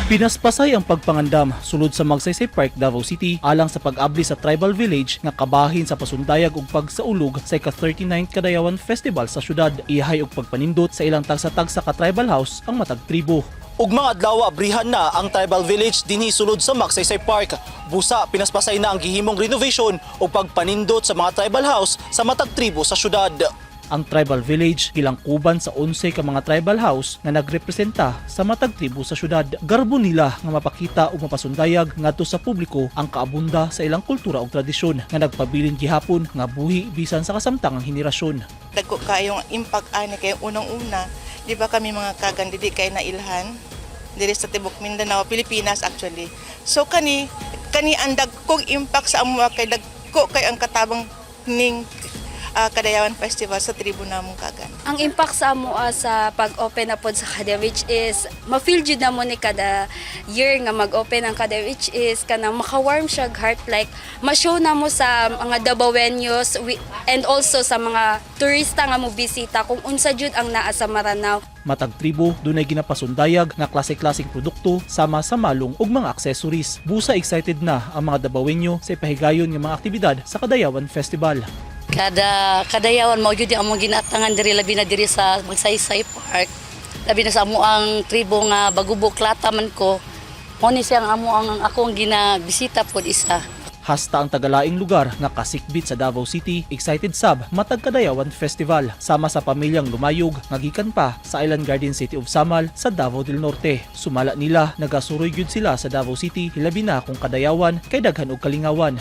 Pinaspasay ang pagpangandam sulod sa Magsaysay Park, Davao City alang sa pag-abli sa tribal village nga kabahin sa pasundayag ug pagsaulog sa ika-39th Kadayawan Festival sa syudad. Iyahay og pagpanindot sa ilang tagsa-tagsa ka tribal house ang matag tribu. Ug mga adlaw abrihan na ang tribal village dinhi sulod sa Magsaysay Park. Busa pinaspasay na ang gihimong renovation o pagpanindot sa mga tribal house sa matag tribu sa syudad. Ang tribal village gilang kuban sa Onse ka mga tribal house nga nagrepresenta sa matag tribu sa syudad. Garbo nila nga mapakita ug mapasundayag ngadto sa publiko ang kaabunda sa ilang kultura ug tradisyon nga nagpabilin gihapon nga buhi bisan sa kasamtangang henerasyon. Dagko kayong impact ani kay unang-una, di ba kami mga kagandidi kay na ilhan diri sa tibok Mindanao, Pilipinas actually. So kani ang dagkong impact sa amo kay dagko kay ang katabang ning Kadayawan Festival sa tribu namong kagan. Ang impact sa amo sa pag-open na pod sa Kada, which is ma-feel jud na mo ni kada year nga mag-open ang Kada, which is kanang maka-warm siya heart, like ma-show na mo sa mga Davaoenos and also sa mga turista nga mo bisita kung unsa jud ang naa sa Maranao. Matag tribu dunay ginapasundayag nga klase-klaseng produkto sama sa malong ug mga accessories. Busa excited na ang mga Davaoenyo sa ipahigayon nga mga aktibidad sa Kadayawan Festival. Kadayawan mao jud ang among ginatangan diri labi na diri sa Magsaysay Park. Labi na sa amo ang tribo nga bagubok lata man ko. Mo ni siyang amo ang akong ginabisita pod isa. Hasta ang tagalaing lugar nga kasikbit sa Davao City, excited sab matag Kadayawan Festival sama sa pamilyang lumayog nga gikan pa sa Island Garden City of Samal sa Davao del Norte. Sumala nila nagasuroy gyud sila sa Davao City hilabi na kung Kadayawan kay daghan og kalingawan.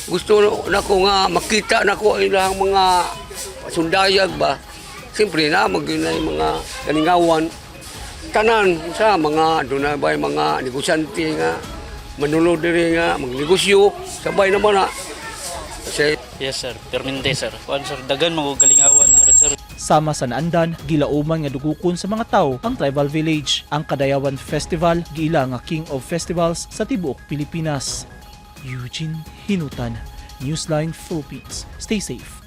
Gusto nako nga makita nako ilang mga sundayag ba. Siyempre na maginay mga kalingawan tanan sa mga dunay bay mga negosyante nga manulod diri nga magnegosyo sabay naman na. Yes sir, perminte sir. Kuan sir, dagan mga kalingawan sir. Sama sa naandan, gilauman nga dugukon sa mga tawo ang tribal village. Ang Kadayawan Festival giila nga King of Festivals sa tibuok Pilipinas. Eugene Hinutan, Newsline Philippines. Stay safe.